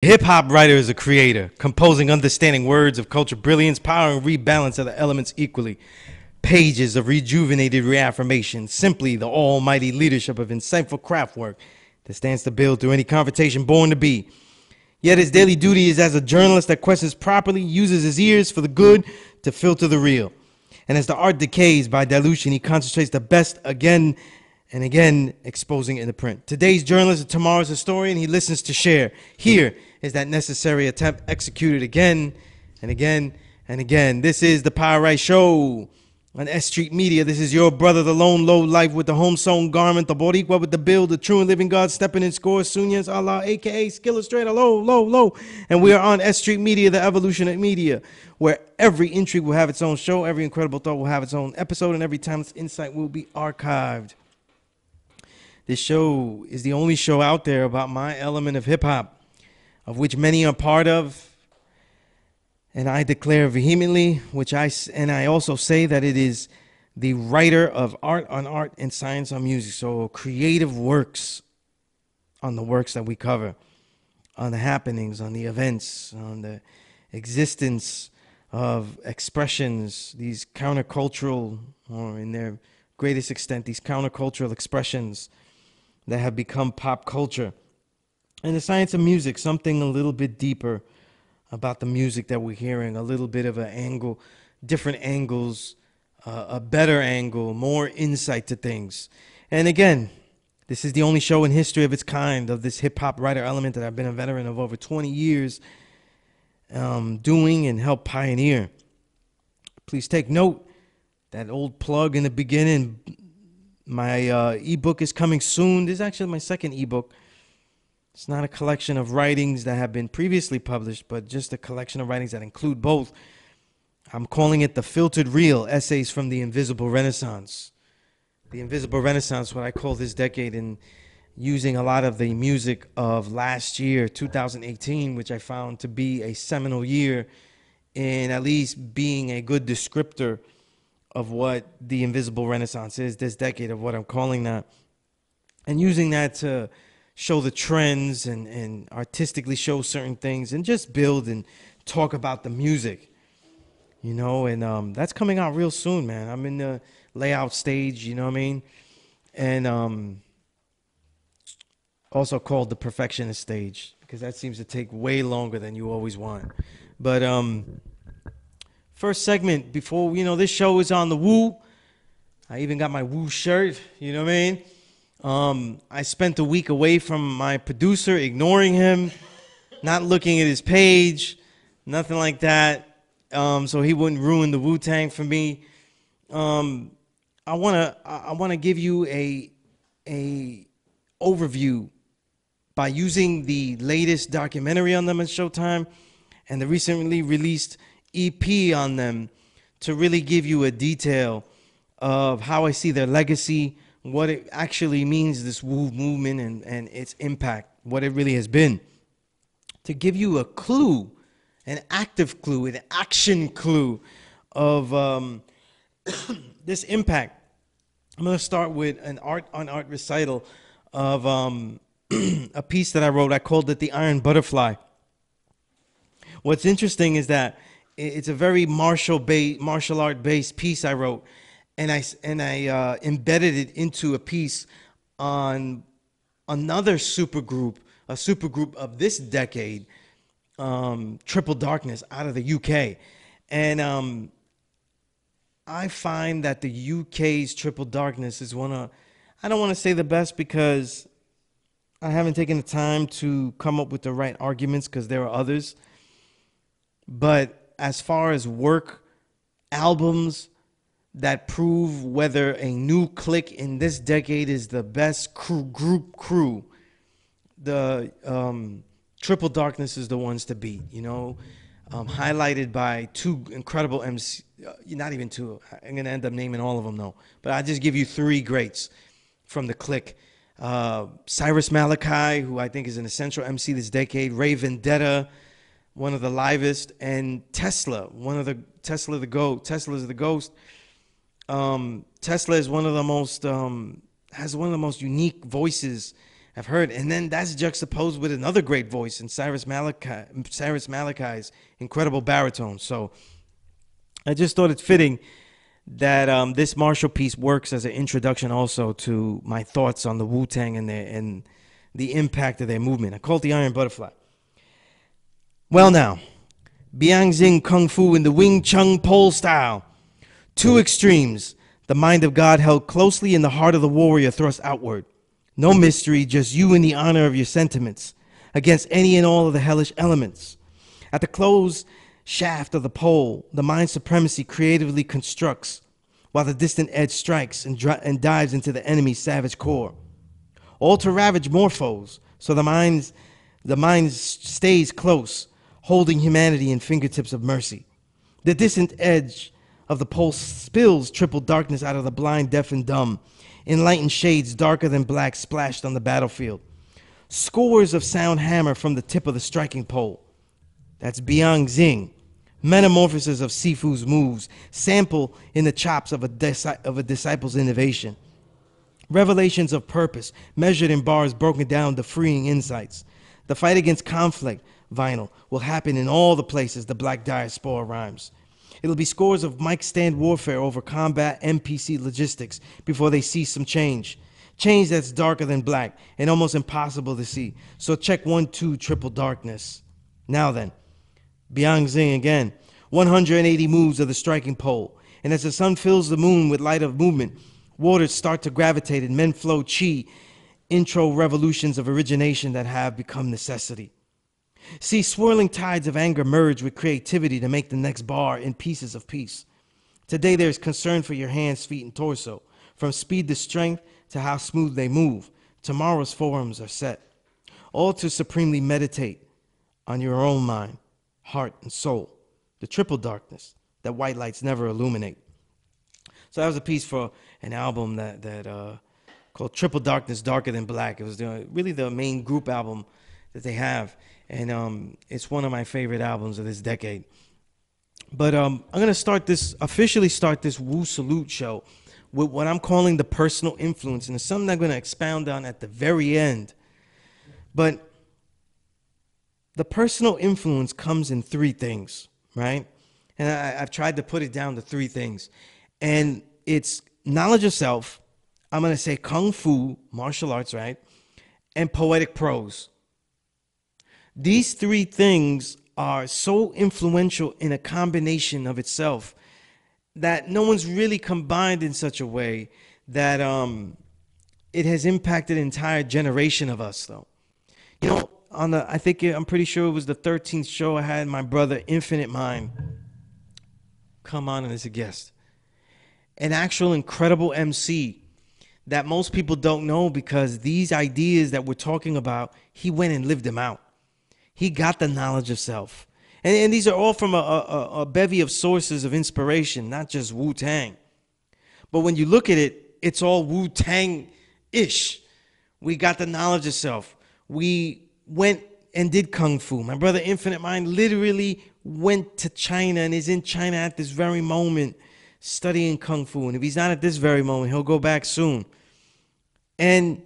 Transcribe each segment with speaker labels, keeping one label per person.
Speaker 1: hip-hop writer is a creator, composing understanding words of culture brilliance, power, and rebalance of the elements equally. Pages of rejuvenated reaffirmation, simply the almighty leadership of insightful craft work that stands to build through any confrontation born to be. Yet his daily duty is as a journalist that questions properly, uses his ears for the good to filter the real. And as the art decays by dilution, he concentrates the best again and again, exposing it in the print. Today's journalist and tomorrow's historian, he listens to share. Here is that necessary attempt executed again and again and again. This is the Power Right Show on S.STREET Media. This is your brother, the lone low life with the home-sewn garment, the Boricua with the build, the true and living God stepping in score, Sunyas Allah, a.k.a. Skillustrator, low. And we are on S.STREET Media, the evolution of media, where every intrigue will have its own show, every incredible thought will have its own episode, and every timeless insight will be archived. This show is the only show out there about my element of hip-hop, of which many are part of, and I declare vehemently, I also say that it is the writer of art on art and science on music. So creative works on the works that we cover, on the happenings, on the events, on the existence of expressions, these countercultural, or in their greatest extent, these countercultural expressions that have become pop culture. And the science of music, something a little bit deeper about the music that we're hearing, a little bit of an angle, different angles, a better angle, more insight to things. And again, this is the only show in history of its kind of this hip-hop writer element that I've been a veteran of over 20 years doing and helped pioneer. Please take note, that old plug in the beginning, my ebook is coming soon. This is actually my second ebook. It's not a collection of writings that have been previously published, but just a collection of writings that include both. I'm calling it The Filtered Real, Essays from the Invisible Renaissance. The Invisible Renaissance, what I call this decade, and using a lot of the music of last year, 2018, which I found to be a seminal year in at least being a good descriptor of what the Invisible Renaissance is, this decade of what I'm calling that, and using that to show the trends and artistically show certain things and just build and talk about the music, you know, and that's coming out real soon, man. I'm in the layout stage, you know what I mean, and also called the perfectionist stage, because that seems to take way longer than you always want. But first segment, before, you know, this show is on the Woo. I even got my Woo shirt, you know what I mean? I spent a week away from my producer, ignoring him, not looking at his page, nothing like that, so he wouldn't ruin the Wu-Tang for me. I wanna give you a overview by using the latest documentary on them at Showtime and the recently released EP on them to really give you a detail of how I see their legacy, what it actually means, this Wu movement and its impact, what it really has been. To give you a clue, an active clue, an action clue of this impact, I'm going to start with an art on art recital of a piece that I wrote. I called it The Iron Butterfly. What's interesting is that it's a very martial art based piece I wrote, and I embedded it into a piece on another supergroup, a supergroup of this decade, Triple Darkness out of the UK, and I find that the UK's Triple Darkness is one of, I don't want to say the best because I haven't taken the time to come up with the right arguments, because there are others, but as far as work, albums that prove whether a new clique in this decade is the best crew, the Triple Darkness is the ones to beat, you know, highlighted by two incredible MC, not even two, I'm going to end up naming all of them though, but I'll just give you three greats from the clique. Cyrus Malachi, who I think is an essential MC this decade, Ray Vendetta, one of the livest, and Tesla, Tesla's the Ghost. Tesla is one of the most, has one of the most unique voices I've heard. And then that's juxtaposed with another great voice in Cyrus Malachi's incredible baritone. So I just thought it fitting that this Marshall piece works as an introduction also to my thoughts on the Wu-Tang and the impact of their movement. I call it the Iron Butterfly. Well now, Biang Xing Kung Fu in the Wing Chun pole style. Two extremes. The mind of God held closely in the heart of the warrior thrust outward. No mystery, just you in the honor of your sentiments, against any and all of the hellish elements. At the closed shaft of the pole, the mind's supremacy creatively constructs, while the distant edge strikes and dives into the enemy's savage core. All to ravage more foes, so the mind stays close, holding humanity in fingertips of mercy. The distant edge of the pole spills triple darkness out of the blind, deaf, and dumb. Enlightened shades darker than black splashed on the battlefield. Scores of sound hammer from the tip of the striking pole. That's Biang Xing. Metamorphosis of Sifu's moves, sample in the chops of a disciple's innovation. Revelations of purpose, measured in bars broken down to freeing insights. The fight against conflict, vinyl, will happen in all the places the black diaspora rhymes. It'll be scores of mic stand warfare over combat MPC logistics before they see some change. Change that's darker than black and almost impossible to see. So check 1, 2, triple darkness. Now then, Biang Xing again. 180 moves of the striking pole. And as the sun fills the moon with light of movement, waters start to gravitate and men flow chi, intro revolutions of origination that have become necessity. See, swirling tides of anger merge with creativity to make the next bar in pieces of peace. Today there's concern for your hands, feet, and torso, from speed to strength to how smooth they move. Tomorrow's forums are set, all to supremely meditate on your own mind, heart, and soul, the triple darkness that white lights never illuminate. So that was a piece for an album that called Triple Darkness, Darker Than Black. It was really the main group album that they have. And it's one of my favorite albums of this decade. But I'm going to officially start this Wu Salute show with what I'm calling the personal influence. And it's something I'm going to expound on at the very end. But the personal influence comes in 3 things, right? And I've tried to put it down to 3 things. And it's knowledge of self. I'm going to say Kung Fu, martial arts, right? And poetic prose. These 3 things are so influential in a combination of itself that no one's really combined in such a way that it has impacted an entire generation of us, though. You know, I'm pretty sure it was the 13th show I had my brother Infinite Mind come on as a guest. An actual incredible MC that most people don't know, because these ideas that we're talking about, he went and lived them out. He got the knowledge of self. And these are all from a bevy of sources of inspiration, not just Wu-Tang. But when you look at it, it's all Wu-Tang-ish. We got the knowledge of self. We went and did Kung Fu. My brother Infinite Mind literally went to China and is in China at this very moment studying Kung Fu. And if he's not at this very moment, he'll go back soon. And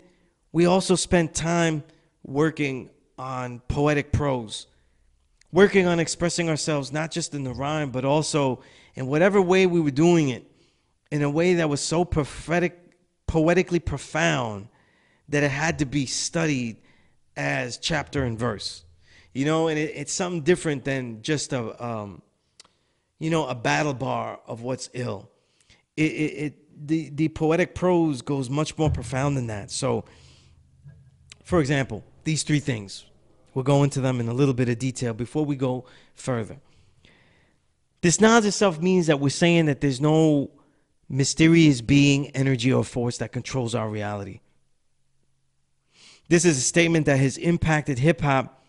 Speaker 1: we also spent time working on poetic prose, working on expressing ourselves not just in the rhyme, but also in whatever way we were doing it, in a way that was so poetically profound that it had to be studied as chapter and verse. You know, and it's something different than just a battle bar of what's ill. The poetic prose goes much more profound than that. So, for example, these 3 things. We'll go into them in a little bit of detail before we go further. This knowledge of self means that we're saying that there's no mysterious being, energy, or force that controls our reality. This is a statement that has impacted hip-hop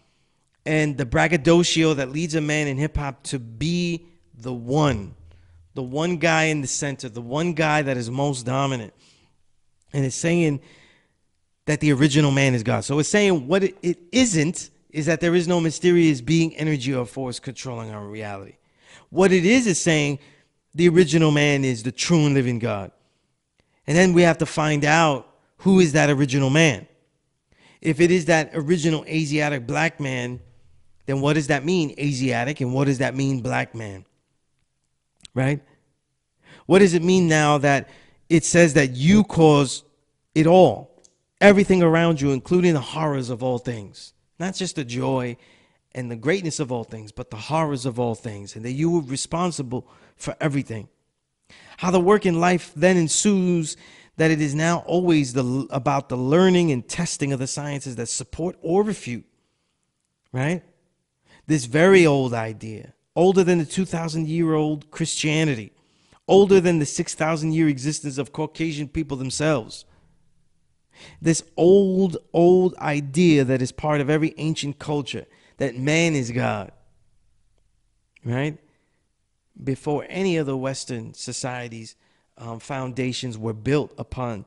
Speaker 1: and the braggadocio that leads a man in hip-hop to be the one guy in the center, the one guy that is most dominant. And it's saying that the original man is God. So it's saying what it isn't is that there is no mysterious being, energy, or force controlling our reality. What it is saying the original man is the true and living God. And then we have to find out who is that original man. If it is that original Asiatic black man, then what does that mean, Asiatic, and what does that mean, black man? Right? What does it mean now that it says that you cause it all, everything around you, including the horrors of all things, not just the joy and the greatness of all things, but the horrors of all things, and that you were responsible for everything? How the work in life then ensues, that it is now always about the learning and testing of the sciences that support or refute, right? This very old idea, older than the 2,000-year-old Christianity, older than the 6,000-year existence of Caucasian people themselves. This old idea that is part of every ancient culture, that man is God, right? Before any of the Western societies' foundations were built upon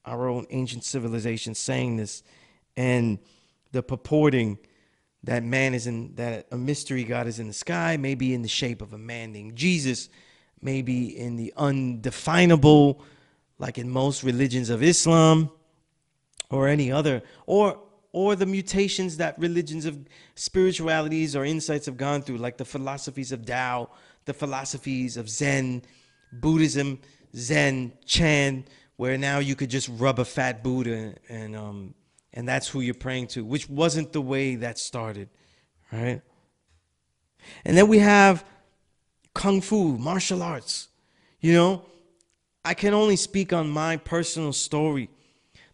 Speaker 1: our own ancient civilization saying this, and the purporting that that a mystery God is in the sky, maybe in the shape of a man named Jesus, maybe in the undefinable, like in most religions of Islam or any other, or the mutations that religions of spiritualities or insights have gone through, like the philosophies of Tao, the philosophies of Zen, Buddhism, Zen, Chan, where now you could just rub a fat Buddha and that's who you're praying to, which wasn't the way that started, right? And then we have Kung Fu, martial arts. You know, I can only speak on my personal story.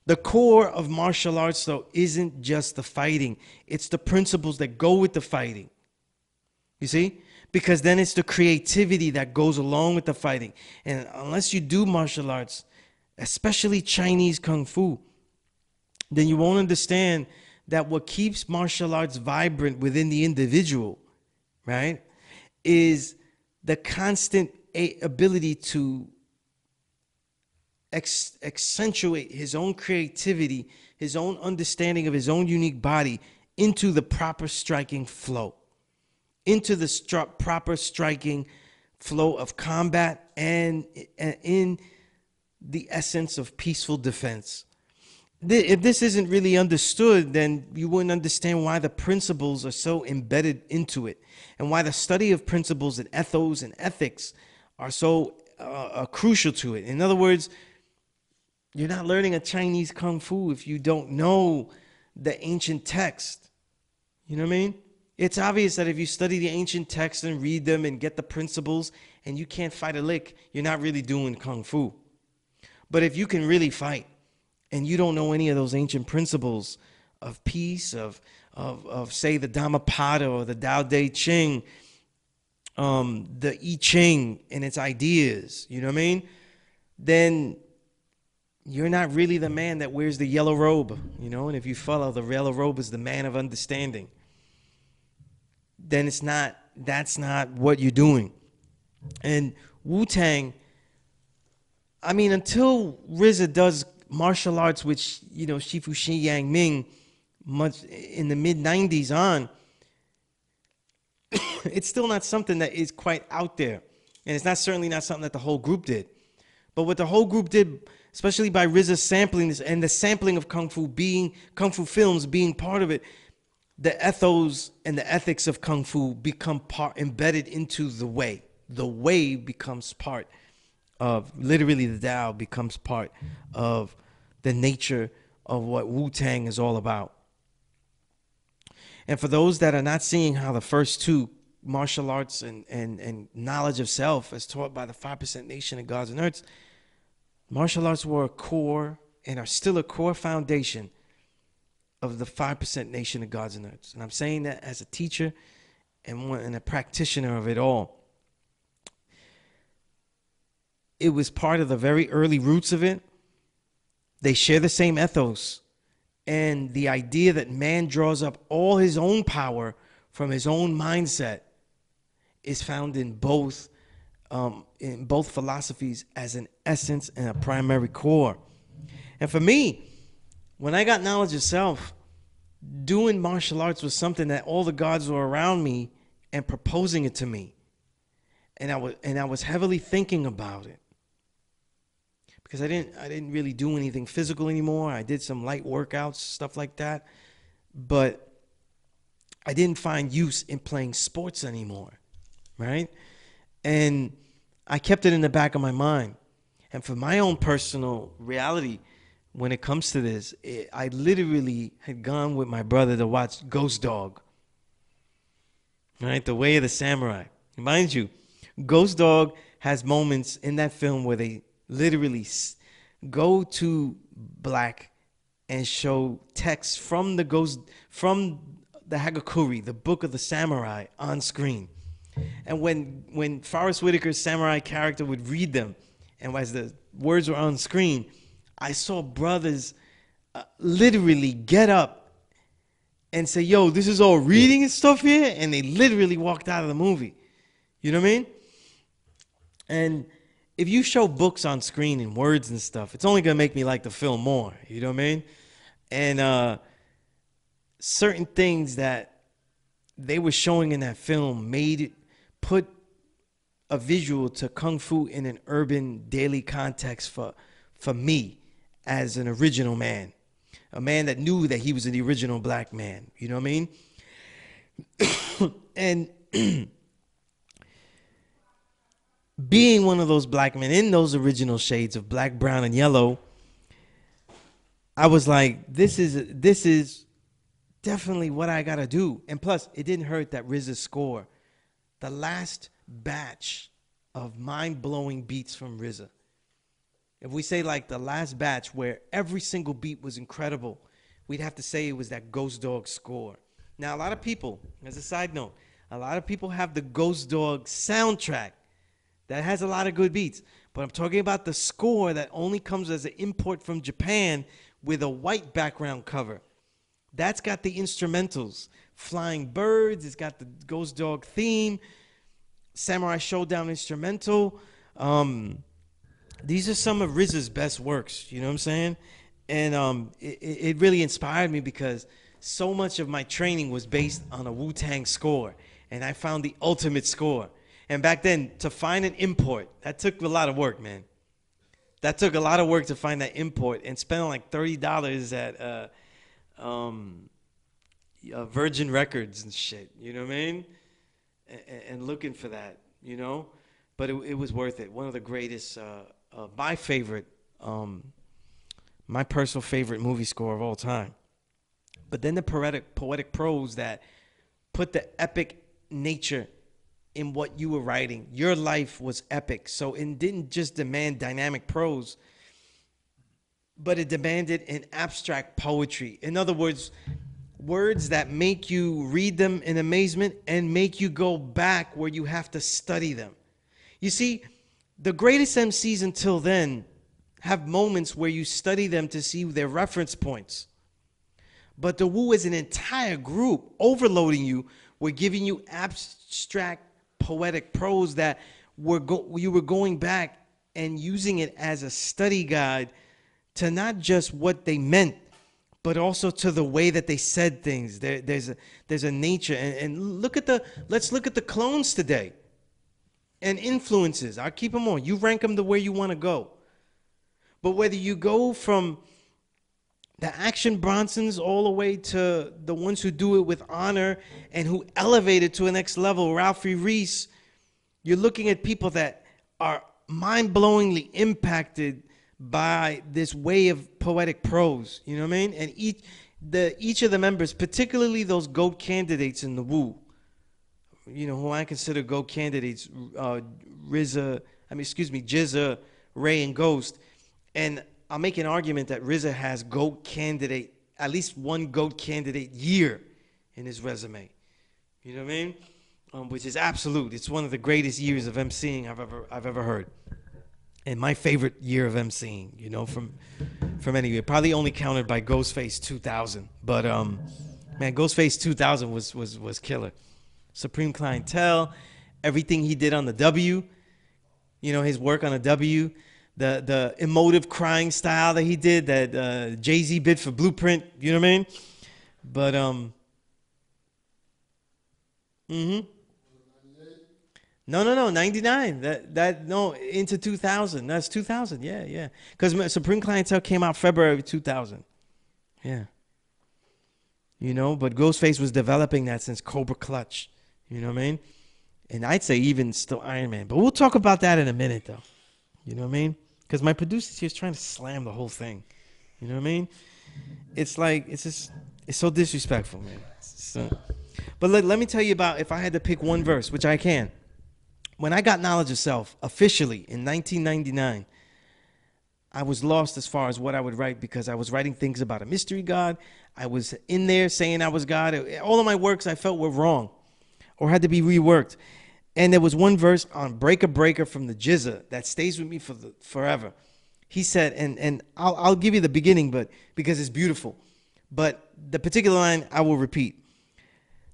Speaker 1: The core of martial arts, though, isn't just the fighting. It's the principles that go with the fighting. You see? Because then it's the creativity that goes along with the fighting. And unless you do martial arts, especially Chinese Kung Fu, then you won't understand that what keeps martial arts vibrant within the individual, right, is the constant ability to accentuate his own creativity, his own understanding of his own unique body into the proper striking flow, into the proper striking flow of combat and in the essence of peaceful defense. If this isn't really understood, then you wouldn't understand why the principles are so embedded into it, and why the study of principles and ethos and ethics are so crucial to it. In other words, you're not learning a Chinese Kung Fu if you don't know the ancient text. You know what I mean? It's obvious that if you study the ancient texts and read them and get the principles and you can't fight a lick, you're not really doing Kung Fu. But if you can really fight, and you don't know any of those ancient principles of peace, of say the Dhammapada or the Tao Te Ching, the I Ching and its ideas, you know what I mean? Then you're not really the man that wears the yellow robe, you know? And if you follow, the yellow robe is the man of understanding. Then that's not what you're doing. And Wu-Tang, I mean, until RZA does martial arts, which, you know, Shifu Shi Yang Ming, much in the mid-90s on, it's still not something that is quite out there. And it's certainly not something that the whole group did. But what the whole group did, especially by RZA sampling this, and the sampling of Kung Fu films being part of it, the ethos and the ethics of Kung Fu become embedded into the way. The way becomes part of, literally the Tao becomes part of the nature of what Wu-Tang is all about. And for those that are not seeing how the first two, martial arts and knowledge of self, as taught by the 5% Nation of Gods and Earths, martial arts were a core and are still a core foundation of the 5% Nation of Gods and Earths. And I'm saying that as a teacher and a practitioner of it all. It was part of the very early roots of it. They share the same ethos. And the idea that man draws up all his own power from his own mindset is found in both philosophies as an essence and a primary core. And for me, when I got knowledge of self, doing martial arts was something that all the gods were around me and proposing it to me. And I was heavily thinking about it. because I didn't really do anything physical anymore. I did some light workouts, stuff like that, but I didn't find use in playing sports anymore, right? And I kept it in the back of my mind. And for my own personal reality, when it comes to this, I literally had gone with my brother to watch Ghost Dog, right? The Way of the Samurai. Mind you, Ghost Dog has moments in that film where they literally go to black and show text from the Hagakure, the Book of the Samurai, on screen. And when Forrest Whitaker's samurai character would read them, and as the words were on screen, I saw brothers literally get up and say, "Yo, this is all reading and stuff here," and they literally walked out of the movie. You know what I mean? And if you show books on screen and words and stuff, it's only gonna make me like the film more. You know what I mean? And certain things that they were showing in that film put a visual to kung fu in an urban daily context for me as an original man, a man that knew that he was the original black man. You know what I mean? And being one of those black men in those original shades of black, brown, and yellow, I was like, this is definitely what I gotta do. And plus, it didn't hurt that RZA's score, the last batch of mind-blowing beats from RZA. If we say like the last batch where every single beat was incredible, we'd have to say it was that Ghost Dog score. Now, a lot of people, as a side note, a lot of people have the Ghost Dog soundtrack that has a lot of good beats. But I'm talking about the score that only comes as an import from Japan with a white background cover. That's got the instrumentals, Flying Birds, it's got the Ghost Dog theme, Samurai Showdown instrumental. These are some of RZA's best works, you know what I'm saying? And it really inspired me because so much of my training was based on a Wu-Tang score, and I found the ultimate score. And back then, to find an import, that took a lot of work, man. That took a lot of work to find that import, and spending like $30 at Virgin Records and shit, you know what I mean? And looking for that, you know? But it was worth it. One of the greatest, my favorite, my personal favorite movie score of all time. But then the poetic prose that put the epic nature in what you were writing. Your life was epic. So it didn't just demand dynamic prose, but it demanded an abstract poetry. In other words, words that make you read them in amazement and make you go back where you have to study them. You see, the greatest MCs until then have moments where you study them to see their reference points. But the Wu is an entire group overloading you. We're giving you abstract poetic prose that you were going back and using it as a study guide to not just what they meant, but also to the way that they said things. There's a nature, and let's look at the clones today and influences. I'll keep them on. You rank them the way you want to go. But whether you go from the Action Bronsons all the way to the ones who do it with honor and who elevate it to a next level, Ralphie Reese, you're looking at people that are mind-blowingly impacted by this way of poetic prose. You know what I mean? And each of the members, particularly those GOAT candidates in the Wu, you know, who I consider GOAT candidates, GZA, Ray, and Ghost. And I'll make an argument that RZA has GOAT candidate, at least one GOAT candidate year in his resume. You know what I mean? Which is absolute. It's one of the greatest years of MCing I've ever heard. And my favorite year of MCing, you know, from any year. Probably only counted by Ghostface 2000. But man, Ghostface 2000 was killer. Supreme Clientele, everything he did on the W, you know, his work on the W. The emotive crying style that he did, that Jay-Z bid for Blueprint, you know what I mean? But 98, No, 99. No, into 2000. That's 2000. Yeah, yeah. Because Supreme Clientele came out February 2000. Yeah. But Ghostface was developing that since Cobra Clutch. You know what I mean? And I'd say even still Iron Man. But we'll talk about that in a minute, though. You know what I mean? Because my producer's here is trying to slam the whole thing. You know what I mean? It's like, it's so disrespectful, man. But let me tell you about, if I had to pick one verse, which I can. When I got Knowledge of Self officially in 1999, I was lost as far as what I would write, because I was writing things about a mystery God. I was in there saying I was God. All of my works I felt were wrong or had to be reworked. And there was one verse on Breaker Breaker from the Jizza that stays with me forever. He said, and I'll give you the beginning, but because it's beautiful. But the particular line I will repeat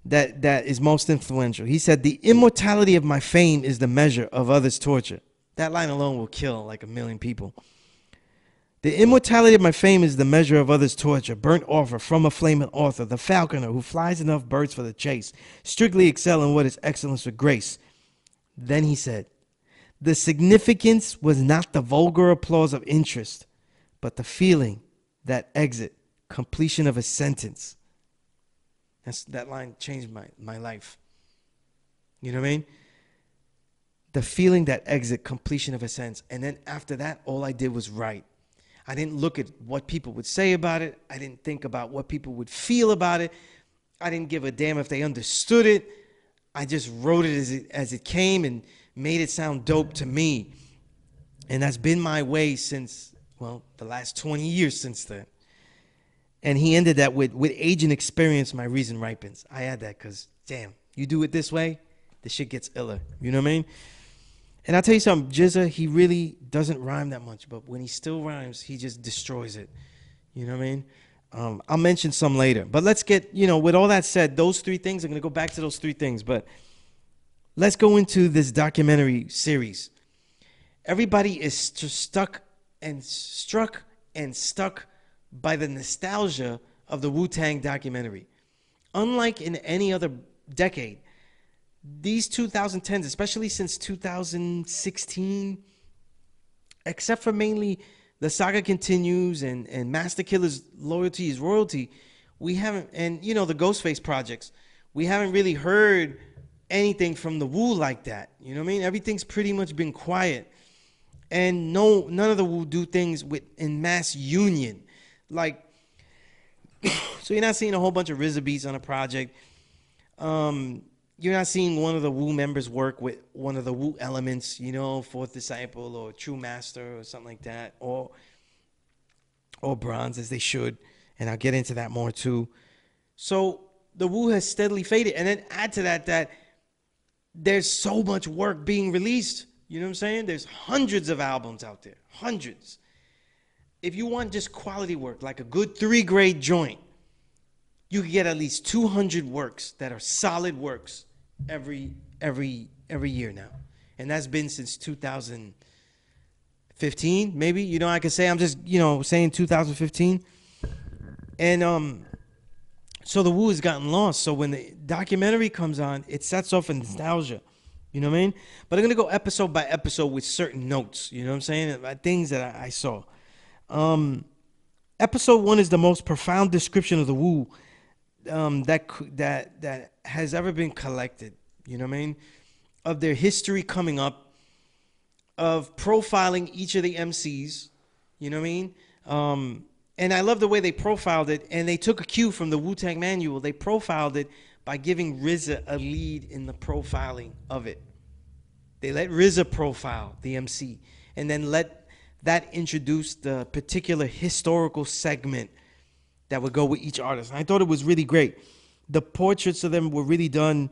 Speaker 1: that is most influential. He said, "The immortality of my fame is the measure of others' torture." That line alone will kill like a million people. "The immortality of my fame is the measure of others' torture. Burnt offer from a flaming author, the falconer who flies enough birds for the chase, strictly excel in what is excellence with grace." Then he said, "The significance was not the vulgar applause of interest, but the feeling, that exit, completion of a sentence." That line changed my life. You know what I mean? The feeling, that exit, completion of a sentence. And then after that, all I did was write. I didn't look at what people would say about it. I didn't think about what people would feel about it. I didn't give a damn if they understood it. I just wrote it as it came and made it sound dope to me. And that's been my way since, well, the last 20 years since then. And he ended that with age and experience, my reason ripens. I add that because, damn, you do it this way, the shit gets iller. You know what I mean? And I'll tell you something, Jizza, he really doesn't rhyme that much, but when he still rhymes, he just destroys it. You know what I mean? I'll mention some later. But let's get, with all that said, those three things, I'm going to go back to those three things. But let's go into this documentary series. Everybody is struck and stuck by the nostalgia of the Wu-Tang documentary. Unlike in any other decade, these 2010s, especially since 2016, except for mainly The Saga Continues and Master Killer's Loyalty is Royalty, we haven't, and the Ghostface projects, we haven't really heard anything from the Wu like that. You know what I mean? Everything's pretty much been quiet. And none of the Wu do things in mass union. Like, so you're not seeing a whole bunch of RZA beats on a project. You're not seeing one of the Wu members work with one of the Wu elements, Fourth Disciple or True Master or something like that, or Bronze, as they should. And I'll get into that more too. So the Wu has steadily faded. And then add to that there's so much work being released. You know what I'm saying? There's hundreds of albums out there. Hundreds. If you want just quality work, like a good 3-grade joint, you can get at least 200 works that are solid works every year now. And that's been since 2015, maybe. I can say I'm just, saying 2015. And so the Wu has gotten lost. So when the documentary comes on, it sets off a nostalgia. You know what I mean? But I'm going to go episode by episode with certain notes. You know what I'm saying? Things that I saw. Episode 1 is the most profound description of the Wu that has ever been collected. You know what I mean? Of their history coming up, of profiling each of the MCs. You know what I mean? And I love the way they profiled it, and they took a cue from the Wu-Tang Manual. They profiled it by giving RZA a lead in the profiling of it. They let RZA profile the MC, and then let that introduce the particular historical segment that would go with each artist. And I thought it was really great. The portraits of them were really done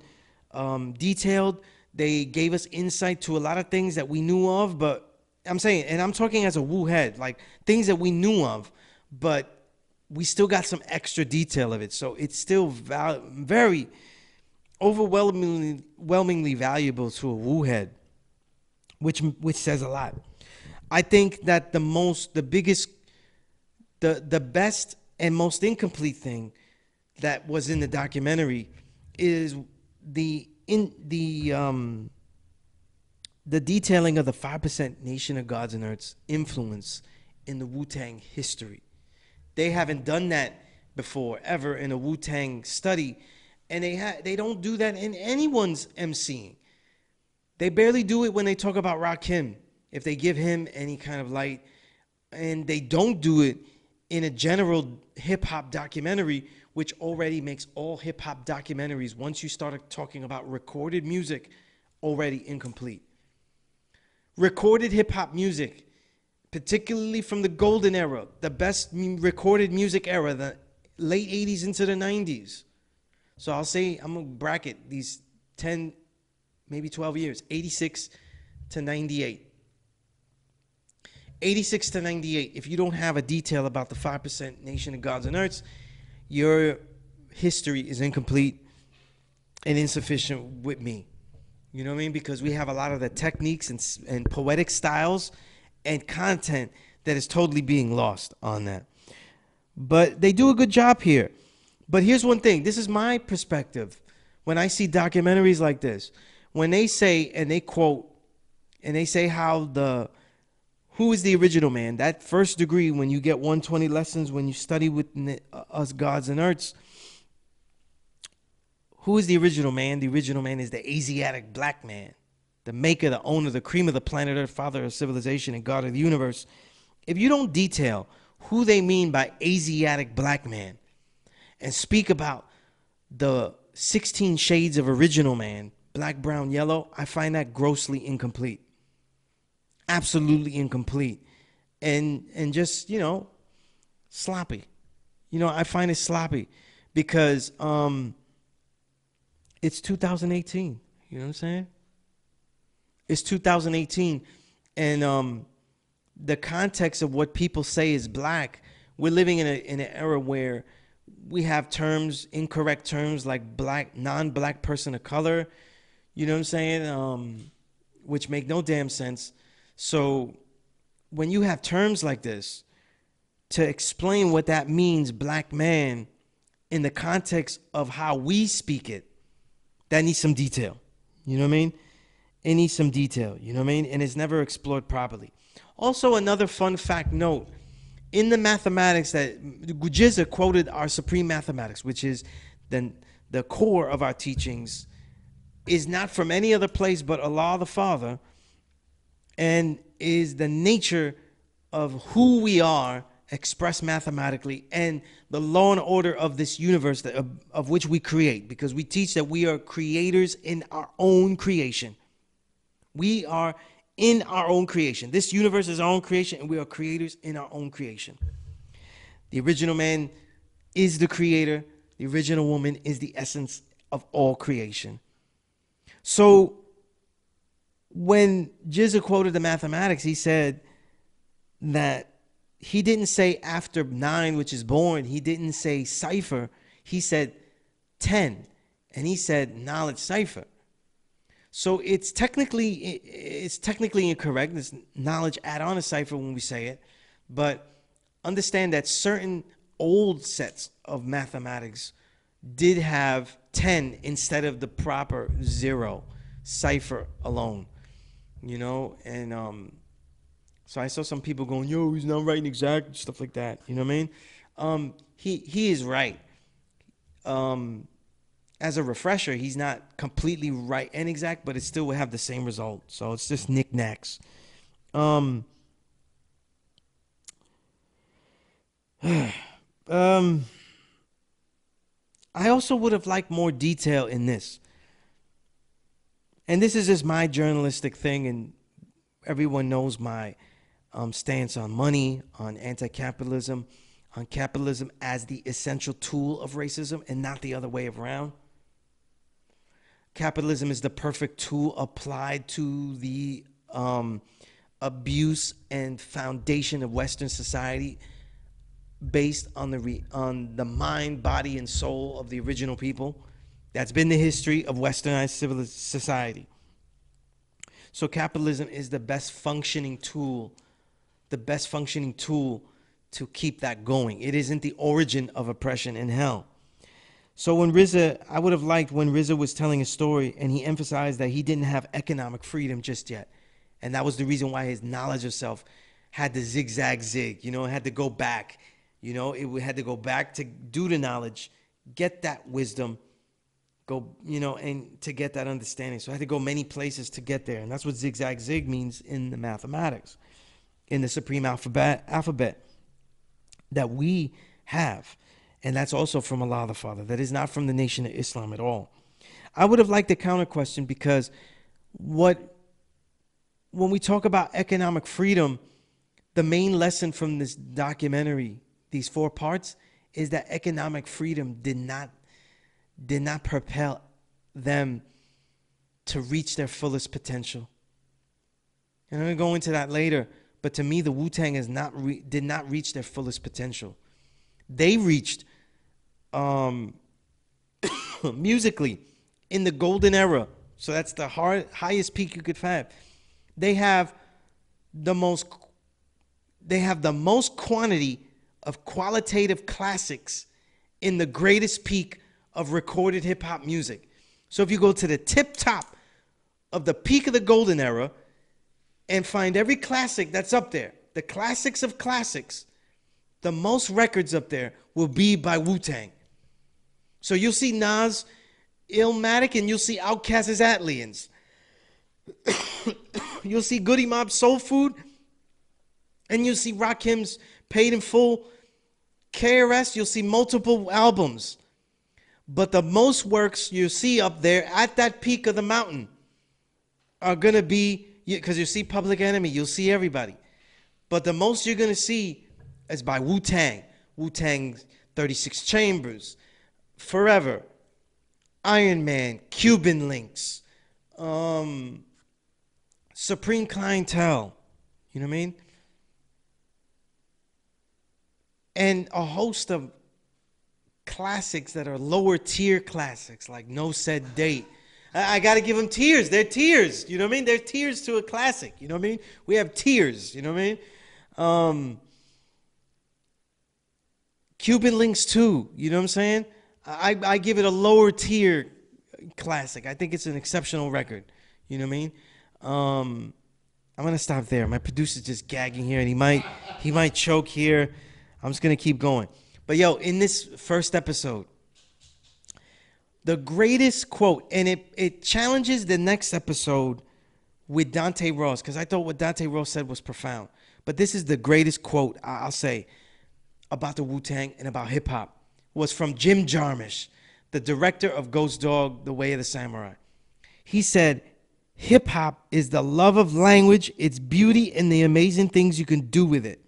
Speaker 1: detailed. They gave us insight to a lot of things that we knew of, but I'm saying, and I'm talking as a Wu head, like things that we knew of, but we still got some extra detail of it. So it's still very overwhelmingly valuable to a Wu head, which says a lot. I think that the best and most incomplete thing that was in the documentary is the the detailing of the 5% Nation of Gods and Earth's influence in the Wu-Tang history. They haven't done that before, ever, in a Wu-Tang study. And they don't do that in anyone's emceeing. They barely do it when they talk about Rakim, if they give him any kind of light. And they don't do it in a general hip-hop documentary, which already makes all hip-hop documentaries, once you start talking about recorded music, already incomplete. Recorded hip-hop music, particularly from the golden era, the best recorded music era, the late 80s into the 90s. So I'll say, I'm going to bracket these 10, maybe 12 years, 86 to 98. 86 to 98, if you don't have a detail about the 5% Nation of Gods and Earths, your history is incomplete and insufficient with me. You know what I mean? Because we have a lot of the techniques and poetic styles and content that is totally being lost on that. But they do a good job here. But here's one thing. This is my perspective. When I see documentaries like this, when they say, and they quote, and they say how who is the original man? That first degree, when you get 120 lessons, when you study with us gods and earths, who is the original man? The original man is the Asiatic black man, the maker, the owner, the cream of the planet Earth, father of civilization, and God of the universe. If you don't detail who they mean by Asiatic black man and speak about the 16 shades of original man, black, brown, yellow, I find that grossly incomplete. Absolutely incomplete. And just, sloppy. I find it sloppy because it's 2018. You know what I'm saying? It's 2018. And the context of what people say is black, we're living in an era where we have terms, incorrect terms like black, non-black person of color, you know what I'm saying? Which make no damn sense. So when you have terms like this, to explain what that means, black man, in the context of how we speak it, that needs some detail. You know what I mean? It needs some detail. You know what I mean? And it's never explored properly. Also, another fun fact note, in the mathematics that Gujizza quoted our supreme mathematics, which is the core of our teachings, is not from any other place but Allah the Father, and is the nature of who we are expressed mathematically and the law and order of this universe of which we create, because we teach that we are creators in our own creation. We are in our own creation. This universe is our own creation, and we are creators in our own creation. The original man is the creator. The original woman is the essence of all creation. So when Jizza quoted the mathematics, he said that he didn't say after 9, which is born. He didn't say cipher. He said 10, and he said knowledge cipher. So it's technically incorrect. It's knowledge add on a cipher when we say it, but understand that certain old sets of mathematics did have 10 instead of the proper 0 cipher alone. And so I saw some people going, yo, he's not writing exact, stuff like that. You know what I mean? He is right. As a refresher, he's not completely right and exact, but it still will have the same result. So it's just knickknacks. I also would have liked more detail in this. And this is just my journalistic thing, and everyone knows my stance on money, on anti-capitalism, on capitalism as the essential tool of racism and not the other way around. Capitalism is the perfect tool applied to the abuse and foundation of Western society, based on the mind, body, and soul of the original people. That's been the history of Westernized civilized society. So capitalism is the best functioning tool to keep that going. It isn't the origin of oppression in hell. So when RZA, I would have liked when RZA was telling a story and he emphasized that he didn't have economic freedom just yet. And that was the reason why his knowledge of self had to zigzag zig, it had to go back. It had to go back to do the knowledge, get that wisdom, go, and to get that understanding. So I had to go many places to get there. And that's what zigzag zig means in the mathematics, in the supreme alphabet that we have. And that's also from Allah the Father. That is not from the Nation of Islam at all. I would have liked a counter question, because when we talk about economic freedom, the main lesson from this documentary, these 4 parts, is that economic freedom did not propel them to reach their fullest potential. And I'm going to go into that later. But to me, the Wu-Tang did not reach their fullest potential. They reached, musically, in the golden era. So that's the highest peak you could have. They have the most quantity of qualitative classics in the greatest peak of recorded hip-hop music. So if you go to the tip top of the peak of the golden era and find every classic that's up there, the classics of classics, the most records up there will be by Wu-Tang. So you'll see Nas, Illmatic, and you'll see Outkast as Atlians. You'll see Goody Mob Soul Food, and you'll see Rakim's Paid in Full. KRS, you'll see multiple albums. But the most works you see up there at that peak of the mountain are going to be, because you see Public Enemy, you'll see everybody. But the most you're going to see is by Wu-Tang. Wu-Tang 36 Chambers, Forever, Iron Man, Cuban Links, Supreme Clientele. You know what I mean? And a host of classics that are lower tier classics, like No Said Date. I got to give them tiers. They're tiers. You know what I mean? They're tiers to a classic. You know what I mean? We have tiers. You know what I mean? Cuban Links 2. You know what I'm saying? I give it a lower tier classic. I think it's an exceptional record. You know what I mean? I'm going to stop there. My producer's just gagging here, and he might choke here. I'm just going to keep going. But yo, in this first episode, the greatest quote, and it challenges the next episode with Dante Ross, because I thought what Dante Ross said was profound. But this is the greatest quote, I'll say, about the Wu-Tang and about hip-hop, was from Jim Jarmusch, the director of Ghost Dog, The Way of the Samurai. He said, hip-hop is the love of language, its beauty, and the amazing things you can do with it.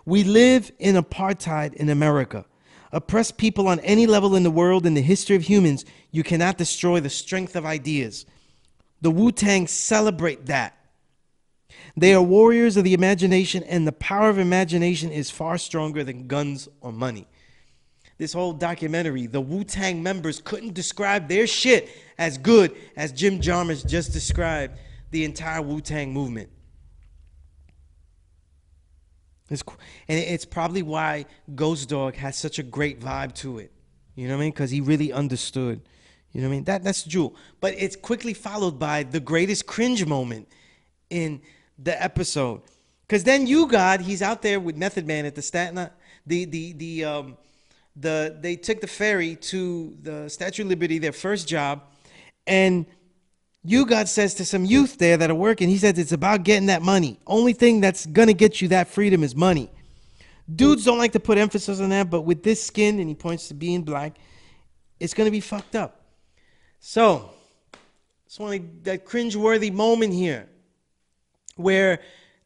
Speaker 1: We live in apartheid in America. Oppressed people on any level in the world in the history of humans, you cannot destroy the strength of ideas. The Wu-Tang celebrate that. They are warriors of the imagination, and the power of imagination is far stronger than guns or money. This whole documentary, the Wu-Tang members couldn't describe their shit as good as Jim Jarmusch just described the entire Wu-Tang movement. And it's probably why Ghost Dog has such a great vibe to it. You know what I mean? Because he really understood. You know what I mean? That's Jewel. But it's quickly followed by the greatest cringe moment in the episode. Because then he's out there with Method Man at the Staten. They took the ferry to the Statue of Liberty, their first job, and God says to some youth there that are working, he says it's about getting that money. Only thing that's going to get you that freedom is money. Dudes don't like to put emphasis on that, but with this skin, and he points to being black, it's going to be fucked up. So, it's only that cringeworthy moment here where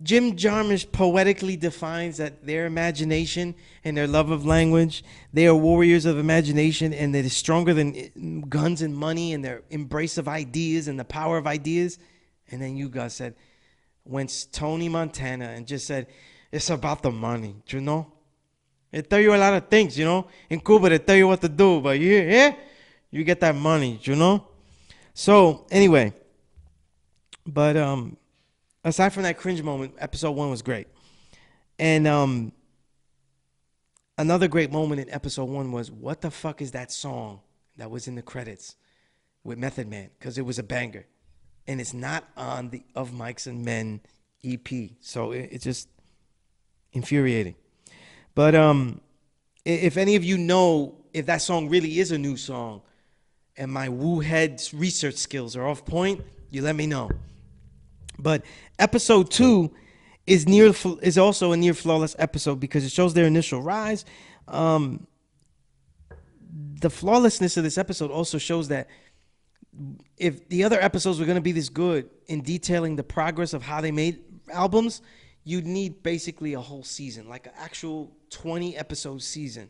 Speaker 1: Jim Jarmusch poetically defines that their imagination and their love of language, they are warriors of imagination, and that is stronger than guns and money, and their embrace of ideas and the power of ideas. And then God said, went Tony Montana and just said, it's about the money, you know? They tell you a lot of things, you know? In Cuba, they tell you what to do, but you get that money, you know? So, anyway, but aside from that cringe moment, episode 1 was great. And Another great moment in episode 1 was, what the fuck is that song that was in the credits with Method Man? Because it was a banger. And it's not on the Of Mics and Men EP. So it's just infuriating. But if any of you know if that song really is a new song and my woo head research skills are off point, you let me know. But episode 2 is also a near flawless episode because it shows their initial rise. The flawlessness of this episode also shows that if the other episodes were going to be this good in detailing the progress of how they made albums, you'd need basically a whole season, like an actual 20 episode season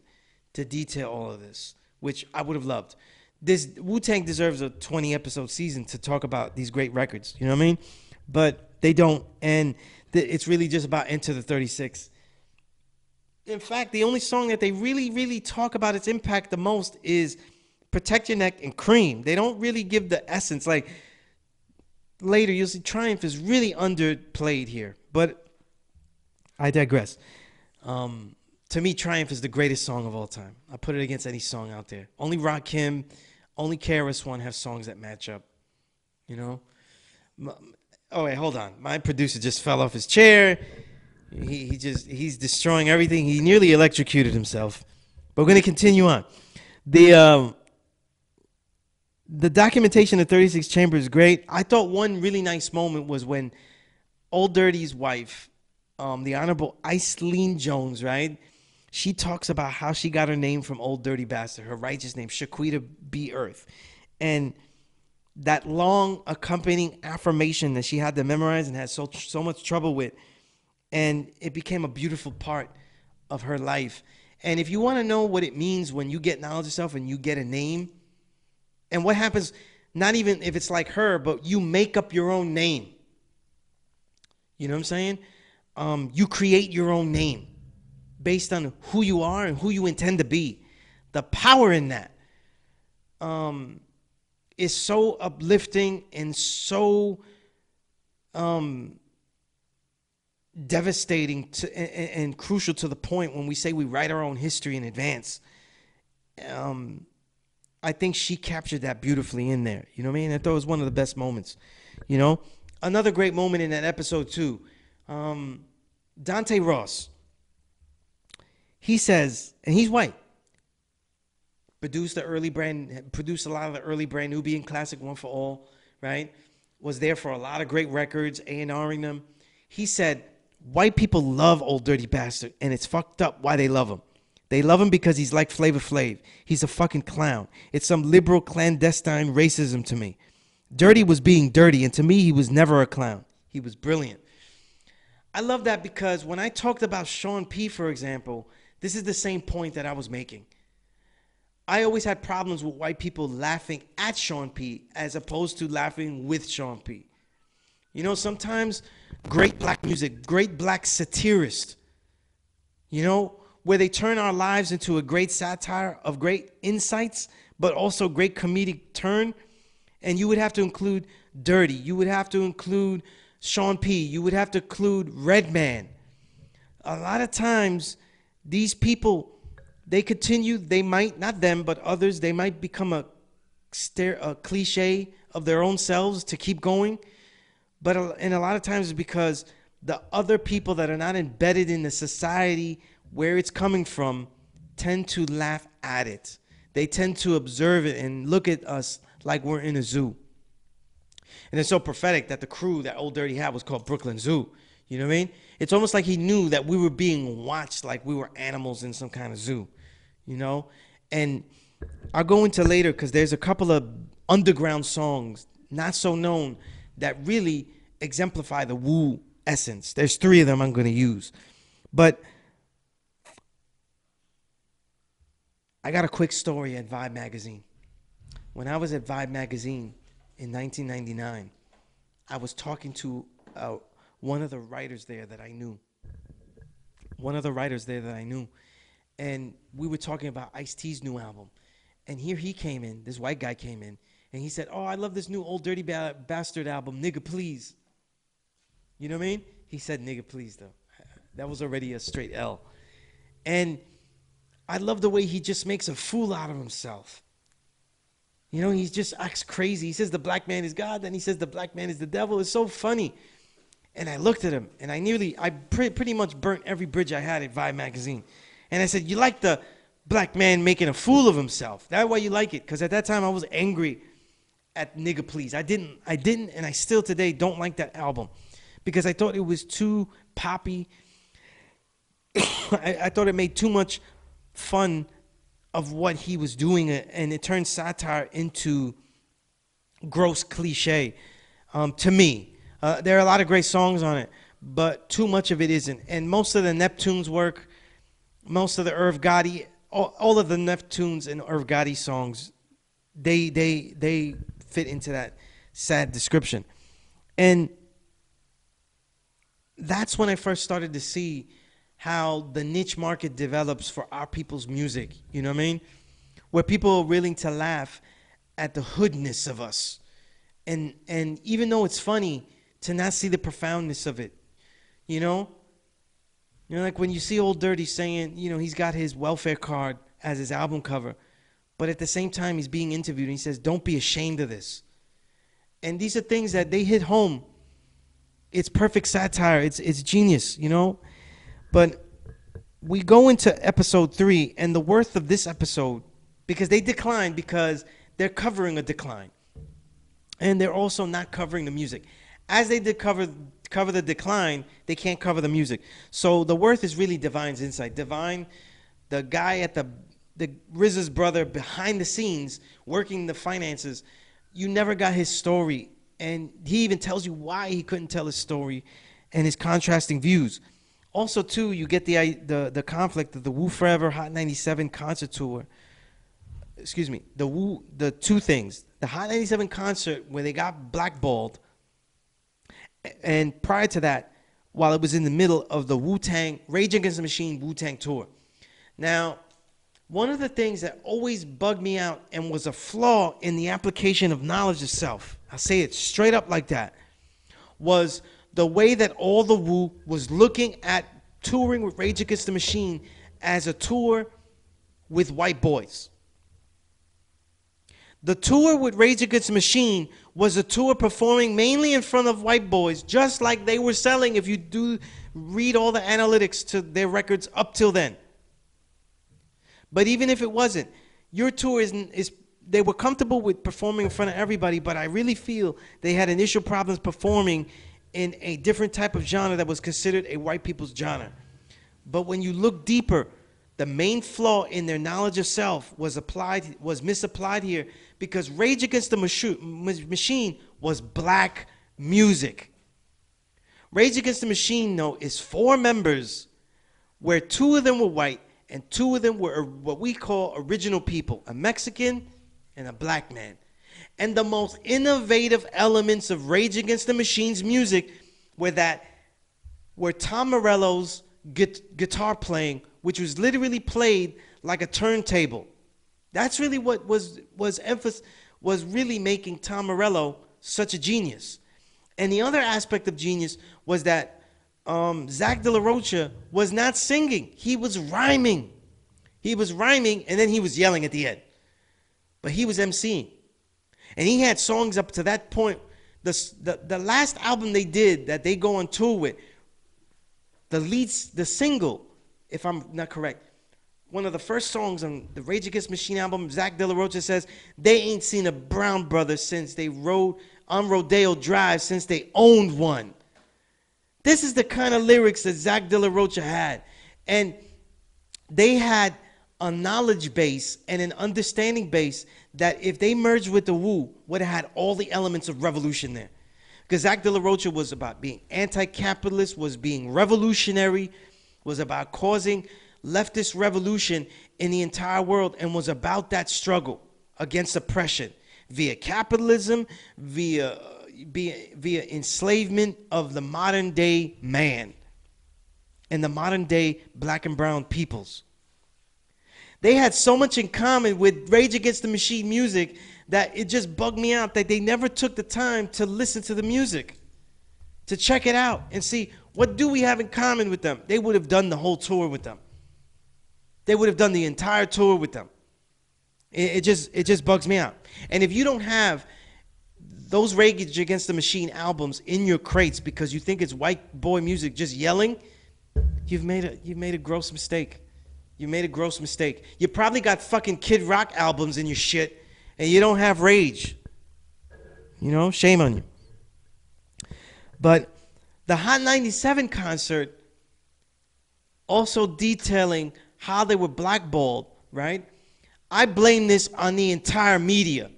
Speaker 1: to detail all of this, which I would have loved. This Wu-Tang deserves a 20 episode season to talk about these great records, you know what I mean? But they don't, and it's really just about Enter the 36. In fact, the only song that they really talk about its impact the most is Protect Your Neck and Cream. They don't really give the essence. Like, later you'll see Triumph is really underplayed here, but I digress. To me, Triumph is the greatest song of all time. I put it against any song out there. Only Rakim, only KRS-One have songs that match up, you know? Oh, wait, hold on. My producer just fell off his chair. He's destroying everything. He nearly electrocuted himself. But we're going to continue on. The documentation of 36 Chamber is great. I thought one really nice moment was when Old Dirty's wife, the Honorable Iceline Jones, right? She talks about how she got her name from Old Dirty Bastard, her righteous name, Shaquita B. Earth. And that long accompanying affirmation that she had to memorize and had so much trouble with. And it became a beautiful part of her life. And if you want to know what it means when you get knowledge of yourself and you get a name, and what happens, not even if it's like her, but you make up your own name. You know what I'm saying? You create your own name based on who you are and who you intend to be. The power in that is so uplifting and so devastating and crucial to the point when we say we write our own history in advance. I think she captured that beautifully in there. You know what I mean? I thought it was one of the best moments. You know? Another great moment in that episode, too. Dante Ross. He says, and he's white, produced a lot of the early Brand Nubian classic One for All, right? Was there for a lot of great records, A&Ring them. He said, white people love Old Dirty Bastard, and it's fucked up why they love him. They love him because he's like Flavor Flav. He's a fucking clown. It's some liberal clandestine racism to me. Dirty was being dirty, and to me, he was never a clown. He was brilliant. I love that because when I talked about Sean P., for example, this is the same point that I was making. I always had problems with white people laughing at Sean P. as opposed to laughing with Sean P. You know, sometimes great black music, great black satirists, you know, where they turn our lives into a great satire of great insights, but also great comedic turn. And you would have to include Dirty. You would have to include Sean P. You would have to include Redman. A lot of times, these people, they continue, they might, not them, but others, they might become a cliche of their own selves to keep going. And a lot of times it's because the other people that are not embedded in the society where it's coming from tend to laugh at it. They tend to observe it and look at us like we're in a zoo. And it's so prophetic that the crew that Old Dirty had was called Brooklyn Zoo. You know what I mean? It's almost like he knew that we were being watched like we were animals in some kind of zoo. You know? And I'll go into later because there's a couple of underground songs, not so known, that really exemplify the Wu essence. There's 3 of them I'm going to use. But I got a quick story at Vibe Magazine. When I was at Vibe Magazine in 1999, I was talking to one of the writers there that I knew. And we were talking about Ice-T's new album. And here he came in, this white guy came in, and he said, oh, I love this new Old Dirty Bastard album, Nigga Please. You know what I mean? He said Nigga Please, though. That was already a straight L. And I love the way he just makes a fool out of himself. You know, he just acts crazy. He says the black man is God, then he says the black man is the devil. It's so funny. And I looked at him, and I pretty much burnt every bridge I had at Vibe magazine. And I said, you like the black man making a fool of himself? That's why you like it. Because at that time, I was angry at Nigga Please. I didn't, and I still today don't like that album. Because I thought it was too poppy. I thought it made too much fun of what he was doing, and it turned satire into gross cliche to me. There are a lot of great songs on it, but too much of it isn't. And most of the Neptunes work, most of the Irv Gotti, all of the Neptunes and Irv Gotti songs, they fit into that sad description. And that's when I first started to see how the niche market develops for our people's music, you know what I mean? Where people are willing to laugh at the hoodness of us. And even though it's funny, to not see the profoundness of it, you know? You know, like when you see Old Dirty saying, you know, he's got his welfare card as his album cover, but at the same time he's being interviewed and he says, don't be ashamed of this. And these are things that they hit home. It's perfect satire. It's genius, you know? But we go into episode 3, and the worth of this episode, because they decline because they're covering a decline. And they're also not covering the music. As they cover the decline, they can't cover the music. So the worth is really Divine's insight. Divine, the guy at the RZA's brother behind the scenes, working the finances, you never got his story. And he even tells you why he couldn't tell his story and his contrasting views. Also, too, you get the conflict of the Woo Forever Hot 97 concert tour. Excuse me, the two things. The Hot 97 concert where they got blackballed, and prior to that, while it was in the middle of the Wu-Tang, Rage Against the Machine Wu-Tang tour. Now, one of the things that always bugged me out and was a flaw in the application of knowledge of self, I'll say it straight up like that, was the way that all the Wu was looking at touring with Rage Against the Machine as a tour with white boys. The tour with Rage Against the Machine was a tour performing mainly in front of white boys, just like they were selling if you do read all the analytics to their records up till then. But even if it wasn't, your tour is they were comfortable with performing in front of everybody, but I really feel they had initial problems performing in a different type of genre that was considered a white people's genre. But when you look deeper, the main flaw in their knowledge of self was misapplied here, because Rage Against the Machine was black music. Rage Against the Machine, though, is 4 members where 2 of them were white and 2 of them were what we call original people, a Mexican and a black man. And the most innovative elements of Rage Against the Machine's music were Tom Morello's guitar playing, which was literally played like a turntable. That's really what was really making Tom Morello such a genius. And the other aspect of genius was that Zach De La Rocha was not singing. He was rhyming. He was rhyming, and then he was yelling at the end. But he was emceeing. And he had songs up to that point. The last album they did that they go on tour with, the single, if I'm not correct, one of the first songs on the Rage Against the Machine album, Zach De La Rocha says, they ain't seen a brown brother since they rode on Rodeo Drive, since they owned one. This is the kind of lyrics that Zach De La Rocha had. And they had a knowledge base and an understanding base that if they merged with the Wu, would have had all the elements of revolution there. Because Zach De La Rocha was about being anti-capitalist, was being revolutionary, was about causing leftist revolution in the entire world, and was about that struggle against oppression via capitalism, via enslavement of the modern day man and the modern day black and brown peoples. They had so much in common with Rage Against the Machine music that it just bugged me out that they never took the time to listen to the music, to check it out and see what do we have in common with them. They would have done the whole tour with them. they would have done the entire tour with them. It just bugs me out. And if you don't have those Rage Against the Machine albums in your crates because you think it's white boy music just yelling, you've made a gross mistake. You made a gross mistake. You probably got fucking Kid Rock albums in your shit, and you don't have Rage. You know, shame on you. But the Hot 97 concert, also detailing how they were blackballed, right? I blame this on the entire media.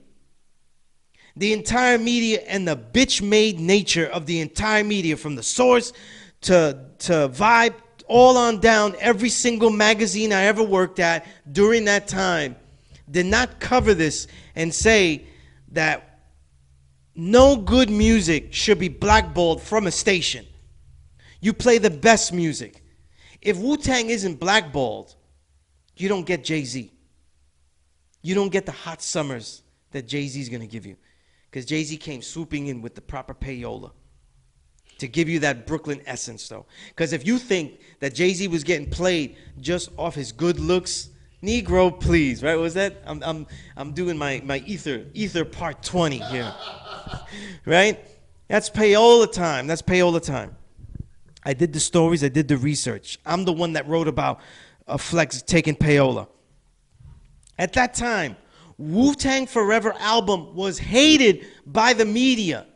Speaker 1: The entire media and the bitch-made nature of the entire media, from The Source to Vibe, all on down. Every single magazine I ever worked at during that time did not cover this and say that no good music should be blackballed from a station. You play the best music. If Wu-Tang isn't blackballed, you don't get Jay-Z. You don't get the hot summers that Jay-Z's going to give you. Because Jay-Z came swooping in with the proper payola to give you that Brooklyn essence, though. Because if you think that Jay-Z was getting played just off his good looks, Negro, please, right? What was that? I'm doing my ether part 20 here, right? That's payola time. That's payola time. I did the stories. I did the research. I'm the one that wrote about Flex taking payola. At that time, Wu-Tang Forever album was hated by the media.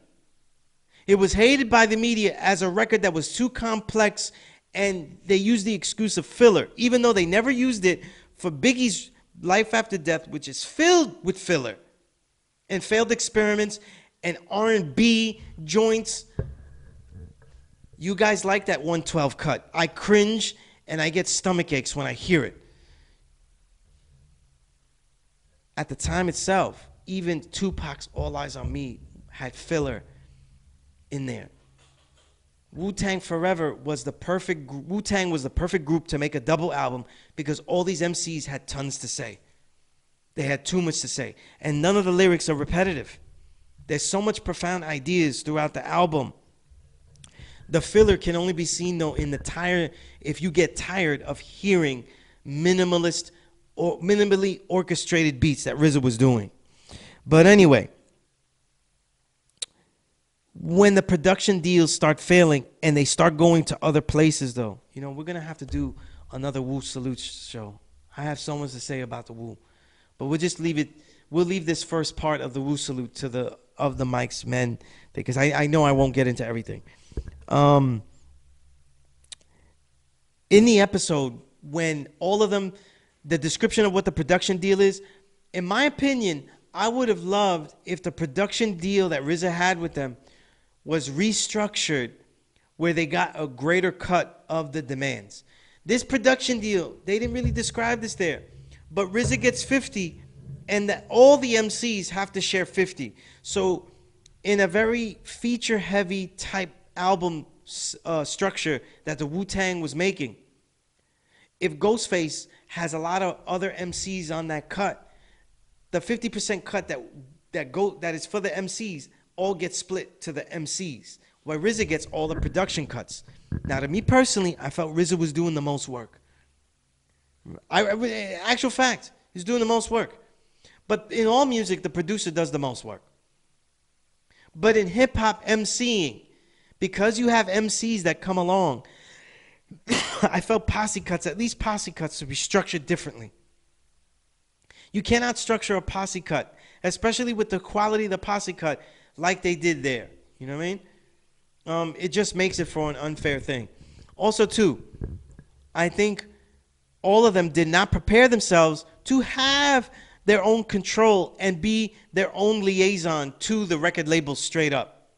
Speaker 1: It was hated by the media as a record that was too complex, and they used the excuse of filler, even though they never used it for Biggie's Life After Death, which is filled with filler and failed experiments and R&B joints. You guys like that 112 cut. I cringe and I get stomach aches when I hear it. At the time itself, even Tupac's All Eyes on Me had filler in there. Wu-Tang Forever was the perfect, Wu-Tang was the perfect group to make a double album because all these MCs had tons to say. They had too much to say. And none of the lyrics are repetitive. There's so much profound ideas throughout the album. The filler can only be seen, though, in the if you get tired of hearing minimalist or minimally orchestrated beats that RZA was doing. But anyway, when the production deals start failing and they start going to other places, though, you know, we're going to have to do another Wu Salute show. I have so much to say about the Wu. But we'll just leave it. We'll leave this first part of the Wu Salute to the Mike's men, because I know I won't get into everything. In the episode, when all of them, the description of what the production deal is, in my opinion, I would have loved if the production deal that RZA had with them was restructured where they got a greater cut of the demands. This production deal, they didn't really describe this there, but RZA gets 50 and all the MCs have to share 50. So in a very feature-heavy type album structure that the Wu-Tang was making, if Ghostface has a lot of other MCs on that cut, the 50% cut that is for the MCs all gets split to the MCs, where RZA gets all the production cuts. Now, to me personally, I felt RZA was doing the most work. Actual fact, he's doing the most work. But in all music, the producer does the most work. But in hip-hop MCing, because you have MCs that come along, I felt posse cuts, at least posse cuts, to be structured differently. You cannot structure a posse cut, especially with the quality of the posse cut, like they did there. You know what I mean? It just makes it for an unfair thing. Also, too, I think all of them did not prepare themselves to have their own control and be their own liaison to the record label straight up.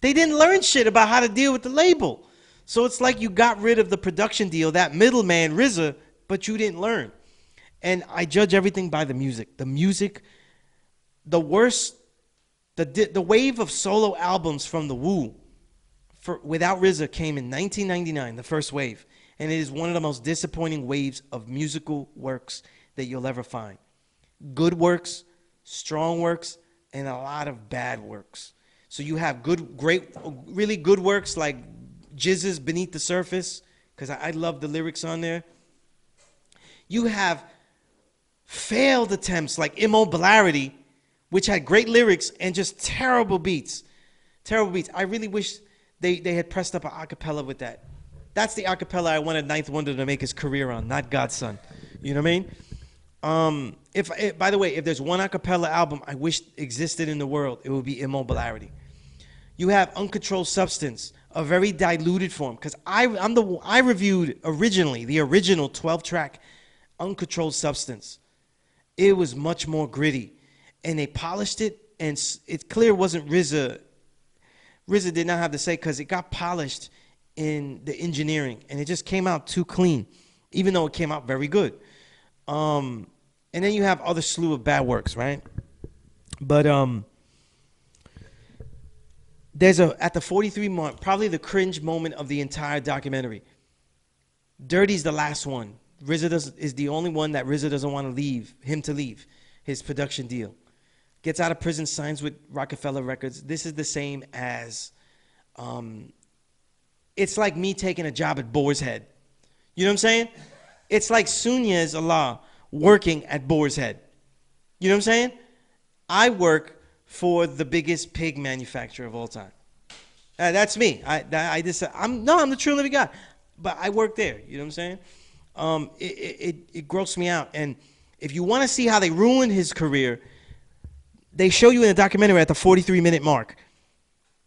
Speaker 1: They didn't learn shit about how to deal with the label. So it's like you got rid of the production deal, that middleman, RZA, but you didn't learn. And I judge everything by the music. The music, the worst, the wave of solo albums from the Wu without RZA came in 1999, the first wave. And it is one of the most disappointing waves of musical works that you'll ever find. Good works, strong works, and a lot of bad works. So you have really good works like Jizz's Beneath the Surface, because I love the lyrics on there. You have failed attempts like Immobilarity, which had great lyrics and just terrible beats. Terrible beats. I really wish they had pressed up an acapella with that. That's the acapella I wanted Ninth Wonder to make his career on, not Godson. You know what I mean? By the way, if there's one acapella album I wish existed in the world, it would be Immobilarity. You have Uncontrolled Substance, a very diluted form, because I reviewed originally the original 12-track Uncontrolled Substance. It was much more gritty, and they polished it, and it clear wasn't RZA. RZA did not have to say, because it got polished in the engineering, and it just came out too clean, even though it came out very good. And then you have other slew of bad works, right? But there's at the 43 mark, probably the cringe moment of the entire documentary. Dirty's the last one. RZA is the only one that RZA doesn't want to leave his production deal. Gets out of prison, signs with Rockefeller Records. This is the same as, it's like me taking a job at Boar's Head. You know what I'm saying? It's like Sunez Allah working at Boar's Head. You know what I'm saying? I work for the biggest pig manufacturer of all time. That's me. I'm the true living God, but I work there. You know what I'm saying? It grossed me out. And if you want to see how they ruined his career, they show you in the documentary at the 43-minute mark.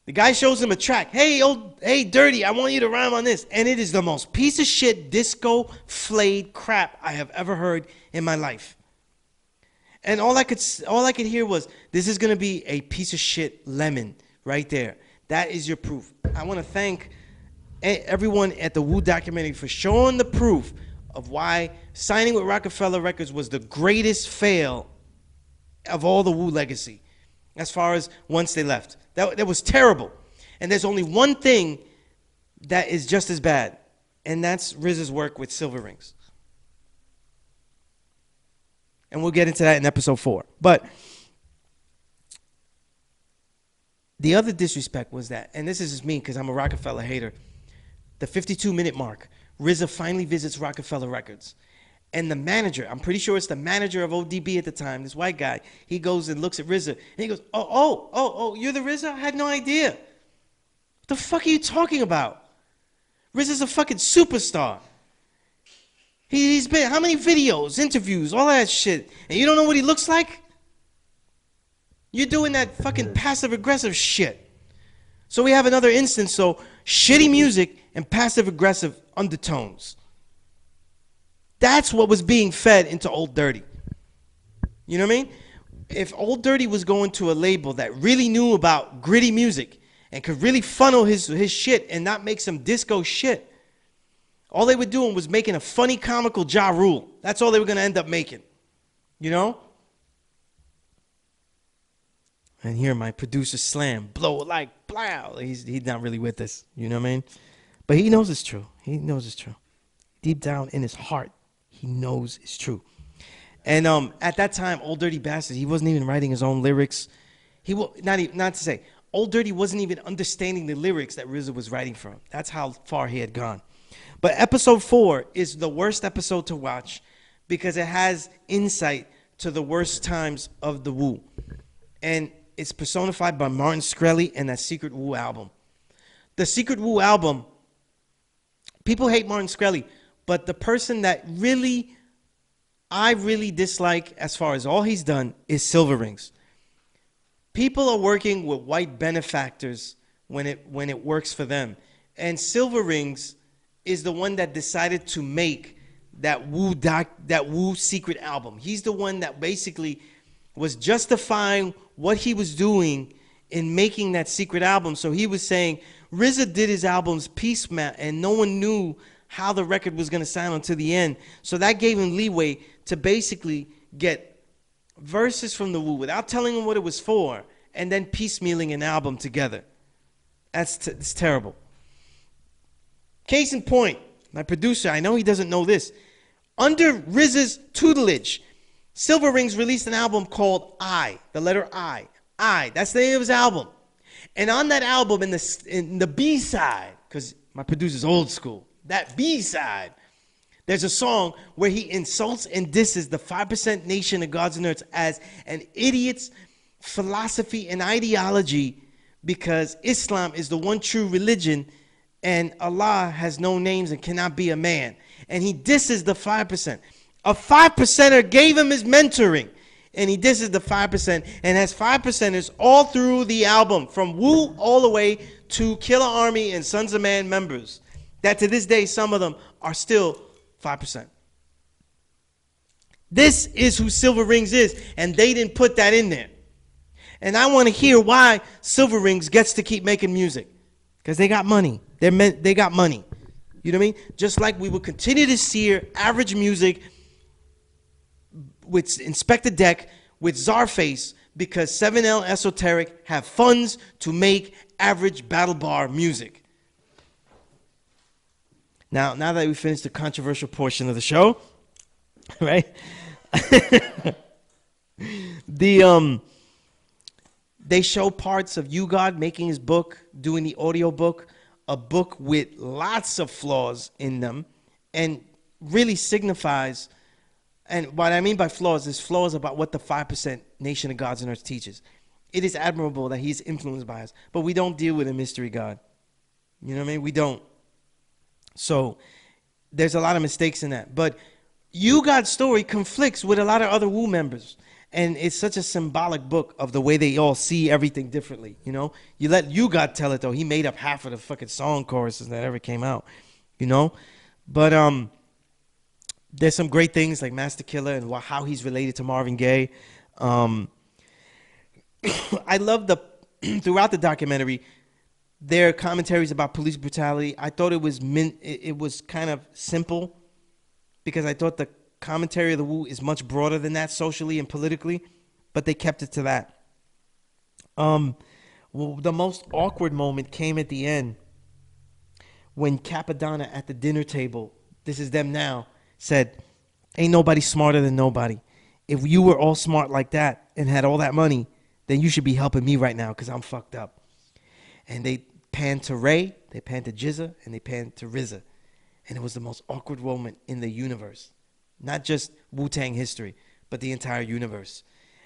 Speaker 1: The guy shows him a track. Hey, Dirty, I want you to rhyme on this. And it is the most piece of shit, disco, flayed crap I have ever heard in my life. And all I could hear was, this is going to be a piece of shit lemon right there. That is your proof. I want to thank everyone at the Wu documentary for showing the proof of why signing with Rockefeller Records was the greatest fail of all the Wu legacy, as far as once they left. That was terrible. And there's only one thing that is just as bad, and that's RZA's work with Silver Rings. And we'll get into that in episode 4. But the other disrespect was that, and this is just me because I'm a Rockefeller hater, the 52-minute mark, RZA finally visits Rockefeller Records. And the manager, I'm pretty sure it's the manager of ODB at the time, this white guy, he goes and looks at RZA, and he goes, oh, you're the RZA? I had no idea. What the fuck are you talking about? RZA's a fucking superstar. He's been, how many videos, interviews, all that shit, and you don't know what he looks like? You're doing that fucking passive-aggressive shit. So we have another instance, so shitty music and passive-aggressive undertones. That's what was being fed into Old Dirty. You know what I mean? If Old Dirty was going to a label that really knew about gritty music and could really funnel his shit and not make some disco shit, all they were doing was making a funny, comical Ja Rule. That's all they were going to end up making. You know? And here my producer Slam, blow it like blow. He's not really with us. You know what I mean? But he knows it's true. He knows it's true. Deep down in his heart, he knows it's true. And at that time, Old Dirty Bastard, he wasn't even writing his own lyrics. Not to say, Old Dirty wasn't even understanding the lyrics that RZA was writing from. That's how far he had gone. But episode 4 is the worst episode to watch because it has insight to the worst times of the Wu. And it's personified by Martin Shkreli and that Secret Wu album. The Secret Wu album, people hate Martin Shkreli, but the person that I really dislike as far as all he's done is Silver Rings. People are working with white benefactors when it works for them. And Silver Rings is the one that decided to make that Wu secret album. He's the one that basically was justifying what he was doing in making that secret album. So he was saying RZA did his albums piecemeal and no one knew how the record was going to sound until the end. So that gave him leeway to basically get verses from the Wu without telling him what it was for and then piecemealing an album together. It's terrible. Case in point, my producer, I know he doesn't know this. Under RZA's tutelage, Silver Rings released an album called I, the letter I. I, that's the name of his album. And on that album, in the B-side, because my producer's old school, that B-side, There's a song where he insults and disses the 5% nation of gods and earths as an idiot's philosophy and ideology because Islam is the one true religion and Allah has no names and cannot be a man. And he disses the 5%. A 5%er gave him his mentoring. And he disses the 5% and has 5%ers all through the album, from Wu all the way to Killer Army and Sons of Man members, that to this day, some of them are still 5%. This is who Silver Rings is, and they didn't put that in there. And I want to hear why Silver Rings gets to keep making music. Because they got money. They got money. You know what I mean? Just like we will continue to see average music with Inspector Deck, with Czarface, because 7L Esoteric have funds to make average battle bar music. Now that we finished the controversial portion of the show, right? They show parts of You God making his book, doing the audio book, a book with lots of flaws in them, and really signifies. And what I mean by flaws is flaws about what the 5% nation of gods and earths teaches. It is admirable that he's influenced by us, but we don't deal with a mystery God. You know what I mean? We don't. So there's a lot of mistakes in that. But You God's story conflicts with a lot of other Wu members. And it's such a symbolic book of the way they all see everything differently, you know? You let You God tell it, though. He made up half of the fucking song choruses that ever came out, you know? But there's some great things like Master Killer and how he's related to Marvin Gaye. I love throughout the documentary, there are commentaries about police brutality. I thought it was kind of simple because I thought the commentary of the Wu is much broader than that socially and politically, but they kept it to that. Well, the most awkward moment came at the end when Capadonna at the dinner table, this is them now, said, ain't nobody smarter than nobody. If you were all smart like that and had all that money, then you should be helping me right now because I'm fucked up. And they panned to Ray, they panned to Jizza, and they panned to RZA. And it was the most awkward moment in the universe. Not just Wu-Tang history, but the entire universe.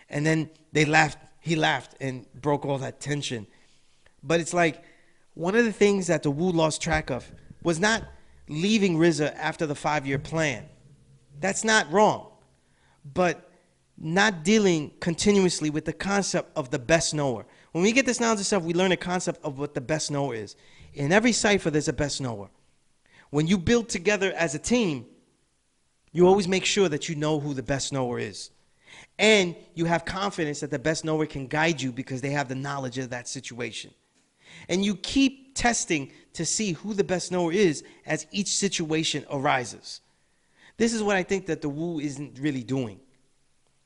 Speaker 1: And then they laughed, he laughed and broke all that tension. But it's like, one of the things that the Wu lost track of was not leaving RZA after the 5-year plan. That's not wrong. But not dealing continuously with the concept of the best knower. When we get this knowledge of self, we learn a concept of what the best knower is. In every cipher, there's a best knower. When you build together as a team, you always make sure that you know who the best knower is. And you have confidence that the best knower can guide you because they have the knowledge of that situation. And you keep testing to see who the best knower is as each situation arises. This is what I think that the Wu isn't really doing.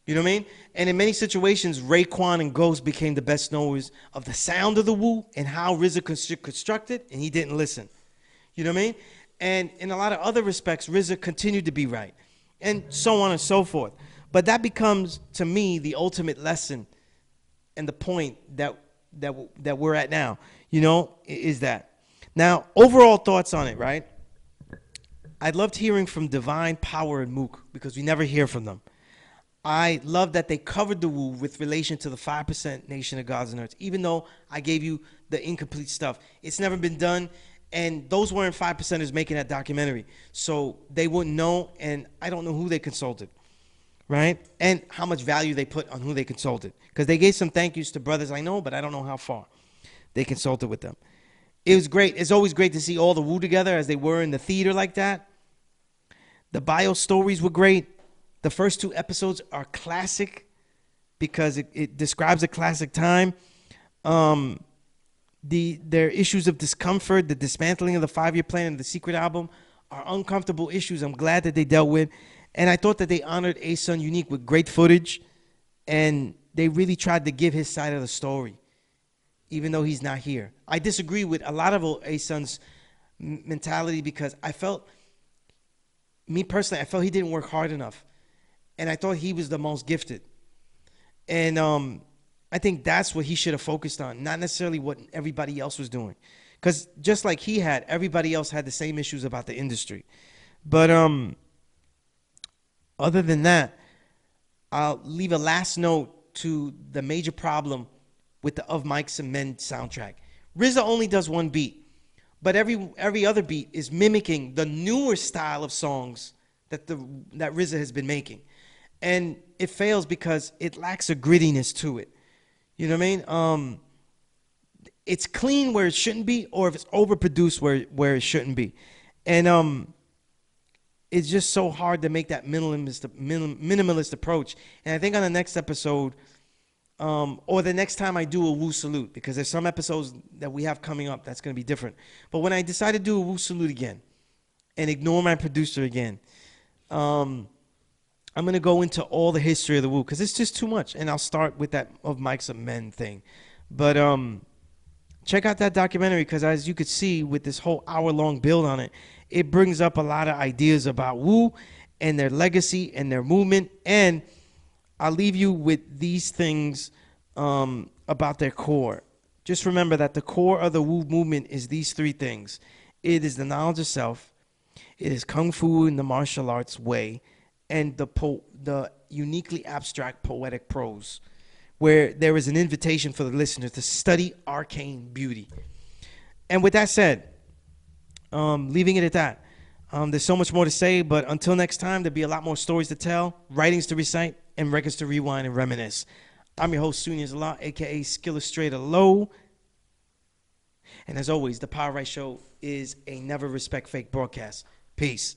Speaker 1: You know what I mean? And in many situations, Raekwon and Ghost became the best knowers of the sound of the Wu and how RZA constructed, and he didn't listen. You know what I mean? And in a lot of other respects, RZA continued to be right, and so on and so forth. But that becomes, to me, the ultimate lesson and the point that we're at now, you know, is that. Now, overall thoughts on it, right? I loved hearing from Divine, Power, and Mook because we never hear from them. I love that they covered the Wu with relation to the 5% Nation of Gods and Earths, even though I gave you the incomplete stuff. It's never been done, and those weren't 5%ers making that documentary. So they wouldn't know, and I don't know who they consulted, right? And how much value they put on who they consulted. Because they gave some thank yous to brothers I know, but I don't know how far they consulted with them. It was great. It's always great to see all the Wu together as they were in the theater like that. The bio stories were great. The first 2 episodes are classic because it describes a classic time. Their issues of discomfort, the dismantling of the 5-year plan and the secret album are uncomfortable issues I'm glad that they dealt with. And I thought that they honored A-Sun Unique with great footage. And they really tried to give his side of the story, even though he's not here. I disagree with a lot of A-Sun's mentality because I felt, me personally, I felt he didn't work hard enough. And I thought he was the most gifted. And I think that's what he should have focused on, not necessarily what everybody else was doing. Because just like he had, everybody else had the same issues about the industry. But other than that, I'll leave a last note to the major problem with the Of Mics and Men soundtrack. RZA only does one beat, but every other beat is mimicking the newer style of songs that RZA has been making, and it fails because it lacks a grittiness to it. You know what I mean? It's clean where it shouldn't be, or if it's overproduced where it shouldn't be, and it's just so hard to make that minimalist approach. And I think on the next episode, or the next time I do a Woo Salute, because there's some episodes that we have coming up that's going to be different. But when I decide to do a Woo Salute again and ignore my producer again, I'm going to go into all the history of the Woo, because it's just too much. And I'll start with that Of Mics and Men thing. But check out that documentary, because as you could see with this whole hour-long build on it, it brings up a lot of ideas about Wu and their legacy and their movement. And I'll leave you with these things about their core. Just remember that the core of the Wu movement is these three things. It is the knowledge of self. It is Kung Fu in the martial arts way, and the uniquely abstract poetic prose, where there is an invitation for the listener to study arcane beauty. And with that said, leaving it at that. There's so much more to say, but until next time, there'll be a lot more stories to tell, writings to recite, and records to rewind and reminisce. I'm your host, Sunias Allah, a.k.a. Skillustrator Low. And as always, the Power Right Show is a never respect fake broadcast. Peace.